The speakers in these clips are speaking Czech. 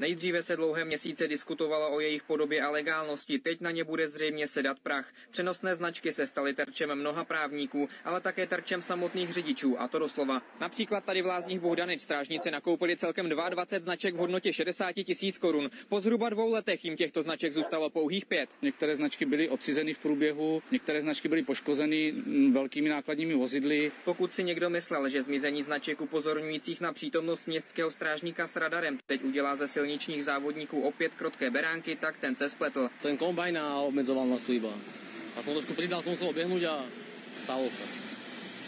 Nejdříve se dlouhé měsíce diskutovalo o jejich podobě a legálnosti, teď na ně bude zřejmě sedat prach. Přenosné značky se staly terčem mnoha právníků, ale také terčem samotných řidičů, a to doslova. Například tady v Lázních Bohdanic strážníci nakoupili celkem 22 značek v hodnotě 60 000 korun. Po zhruba 2 letech jim těchto značek zůstalo pouhých 5. Některé značky byly odcizeny v průběhu, některé značky byly poškozeny velkými nákladními vozidly. Pokud si někdo myslel, že zmizení značek upozorňujících na přítomnost městského strážníka s radarem teď udělá ze silničních závodníků opět krotké beránky, tak ten se spletl. Ten kombajn obmedzoval nás tu iba. A som trošku pridal, som musel oběhnout a stalo se.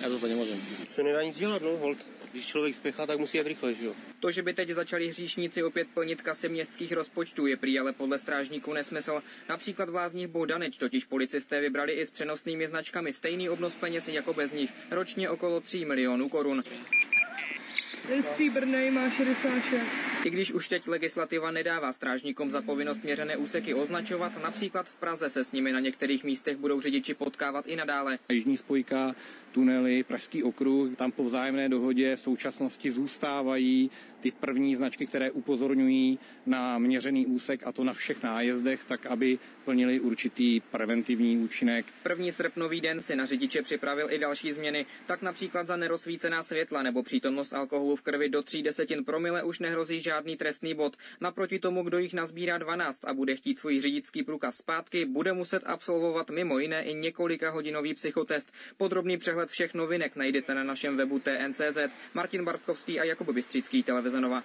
Já to nemůžem. Se nedá nic dělat, no, hold. Když člověk spěchá, tak musí jet rychle, že jo? To, že by teď začali hříšníci opět plnit kasy městských rozpočtů, je prý ale podle strážníků nesmysl. Například v Lázních Bohdanic totiž policisté vybrali i s přenosnými značkami stejný obnos peněz jako bez nich, ročně okolo 3 milionů korun. Ten stříbrnej má 66. I když už teď legislativa nedává strážníkům za povinnost měřené úseky označovat, například v Praze se s nimi na některých místech budou řidiči potkávat i nadále. Jižní spojka, tunely, Pražský okruh, tam po vzájemné dohodě v současnosti zůstávají ty první značky, které upozorňují na měřený úsek, a to na všech nájezdech, tak aby plnili určitý preventivní účinek. 1. srpnový den si na řidiče připravil i další změny, tak například za nerozsvícená světla nebo přítomnost alkoholu v krvi do 0,3 promile už nehrozí žádný trestný bod. Naproti tomu, kdo jich nazbírá 12 a bude chtít svůj řidičský průkaz zpátky, bude muset absolvovat mimo jiné i několika hodinový psychotest. Podrobný přehled všech novinek najdete na našem webu TN.cz. Martin Bartkovský a Jakub Bystřický, Televize Nova.